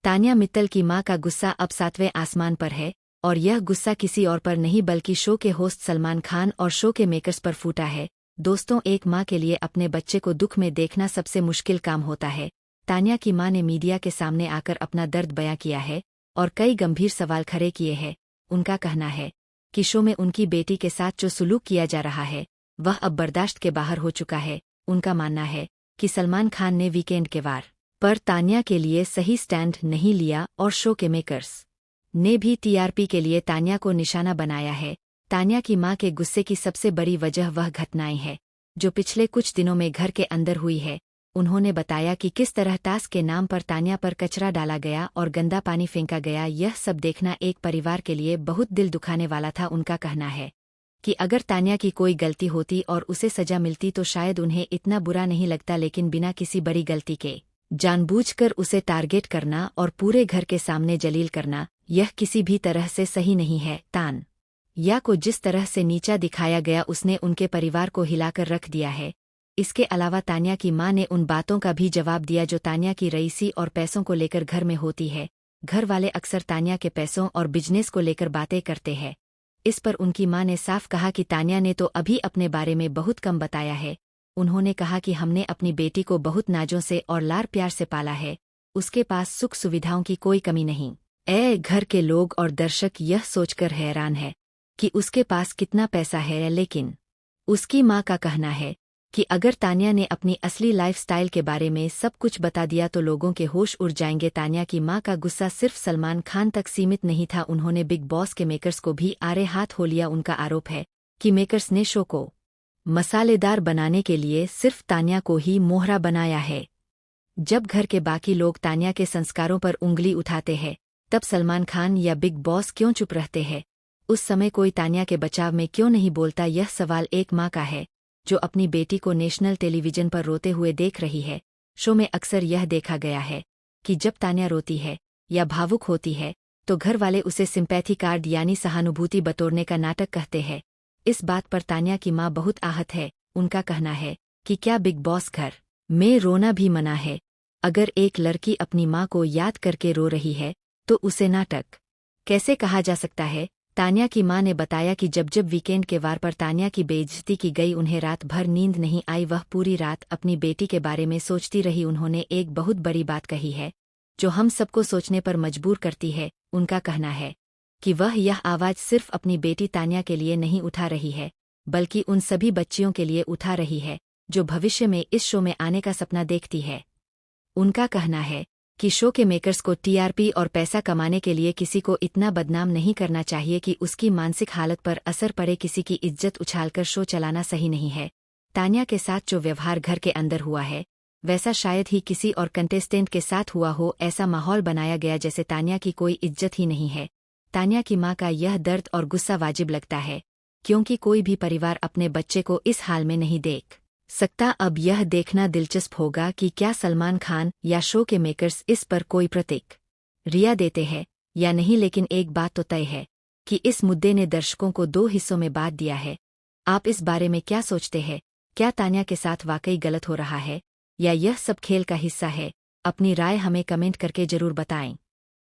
तान्या मित्तल की मां का गुस्सा अब 7वें आसमान पर है और यह गुस्सा किसी और पर नहीं बल्कि शो के होस्ट सलमान खान और शो के मेकर्स पर फूटा है। दोस्तों, एक मां के लिए अपने बच्चे को दुख में देखना सबसे मुश्किल काम होता है। तान्या की मां ने मीडिया के सामने आकर अपना दर्द बयां किया है और कई गंभीर सवाल खड़े किए हैं। उनका कहना है कि शो में उनकी बेटी के साथ जो सुलूक किया जा रहा है वह अब बर्दाश्त के बाहर हो चुका है। उनका मानना है कि सलमान खान ने वीकेंड के वार पर तान्या के लिए सही स्टैंड नहीं लिया और शो के मेकर्स ने भी टीआरपी के लिए तान्या को निशाना बनाया है। तान्या की मां के गुस्से की सबसे बड़ी वजह वह घटनाएं है जो पिछले कुछ दिनों में घर के अंदर हुई है। उन्होंने बताया कि किस तरह टास्क के नाम पर तान्या पर कचरा डाला गया और गंदा पानी फेंका गया। यह सब देखना एक परिवार के लिए बहुत दिल दुखाने वाला था। उनका कहना है कि अगर तान्या की कोई गलती होती और उसे सजा मिलती तो शायद उन्हें इतना बुरा नहीं लगता, लेकिन बिना किसी बड़ी गलती के जानबूझकर उसे टारगेट करना और पूरे घर के सामने जलील करना, यह किसी भी तरह से सही नहीं है। तान्या को जिस तरह से नीचा दिखाया गया उसने उनके परिवार को हिलाकर रख दिया है। इसके अलावा तान्या की मां ने उन बातों का भी जवाब दिया जो तान्या की रईसी और पैसों को लेकर घर में होती है। घर वाले अक्सर तान्या के पैसों और बिजनेस को लेकर बातें करते हैं। इस पर उनकी मां ने साफ कहा कि तान्या ने तो अभी अपने बारे में बहुत कम बताया है। उन्होंने कहा कि हमने अपनी बेटी को बहुत नाजों से और लार प्यार से पाला है, उसके पास सुख सुविधाओं की कोई कमी नहीं। घर के लोग और दर्शक यह सोचकर हैरान है कि उसके पास कितना पैसा है, लेकिन उसकी मां का कहना है कि अगर तान्या ने अपनी असली लाइफस्टाइल के बारे में सब कुछ बता दिया तो लोगों के होश उड़ जाएंगे। तान्या की मां का गुस्सा सिर्फ सलमान खान तक सीमित नहीं था, उन्होंने बिग बॉस के मेकर्स को भी आड़े हाथ हो लिया। उनका आरोप है कि मेकर्स ने शो को मसालेदार बनाने के लिए सिर्फ तान्या को ही मोहरा बनाया है। जब घर के बाकी लोग तान्या के संस्कारों पर उंगली उठाते हैं तब सलमान खान या बिग बॉस क्यों चुप रहते हैं? उस समय कोई तान्या के बचाव में क्यों नहीं बोलता? यह सवाल एक मां का है जो अपनी बेटी को नेशनल टेलीविजन पर रोते हुए देख रही है। शो में अक्सर यह देखा गया है कि जब तान्या रोती है या भावुक होती है तो घर वाले उसे सिंपैथी कार्ड यानी सहानुभूति बटोरने का नाटक कहते हैं। इस बात पर तान्या की मां बहुत आहत है। उनका कहना है कि क्या बिग बॉस घर में रोना भी मना है? अगर एक लड़की अपनी मां को याद करके रो रही है तो उसे नाटक कैसे कहा जा सकता है? तान्या की मां ने बताया कि जब वीकेंड के वार पर तान्या की बेइज्जती की गई उन्हें रात भर नींद नहीं आई। वह पूरी रात अपनी बेटी के बारे में सोचती रही। उन्होंने एक बहुत बड़ी बात कही है जो हम सबको सोचने पर मजबूर करती है। उनका कहना है कि वह यह आवाज़ सिर्फ अपनी बेटी तान्या के लिए नहीं उठा रही है बल्कि उन सभी बच्चियों के लिए उठा रही है जो भविष्य में इस शो में आने का सपना देखती है। उनका कहना है कि शो के मेकर्स को टीआरपी और पैसा कमाने के लिए किसी को इतना बदनाम नहीं करना चाहिए कि उसकी मानसिक हालत पर असर पड़े। किसी की इज्जत उछालकर शो चलाना सही नहीं है। तान्या के साथ जो व्यवहार घर के अंदर हुआ है वैसा शायद ही किसी और कंटेस्टेंट के साथ हुआ हो। ऐसा माहौल बनाया गया जैसे तान्या की कोई इज्जत ही नहीं है। तान्या की मां का यह दर्द और गुस्सा वाजिब लगता है क्योंकि कोई भी परिवार अपने बच्चे को इस हाल में नहीं देख सकता। अब यह देखना दिलचस्प होगा कि क्या सलमान खान या शो के मेकर्स इस पर कोई प्रतिक्रिया देते हैं या नहीं, लेकिन एक बात तो तय है कि इस मुद्दे ने दर्शकों को दो हिस्सों में बांट दिया है। आप इस बारे में क्या सोचते हैं? क्या तान्या के साथ वाकई गलत हो रहा है या यह सब खेल का हिस्सा है? अपनी राय हमें कमेंट करके जरूर बताएं।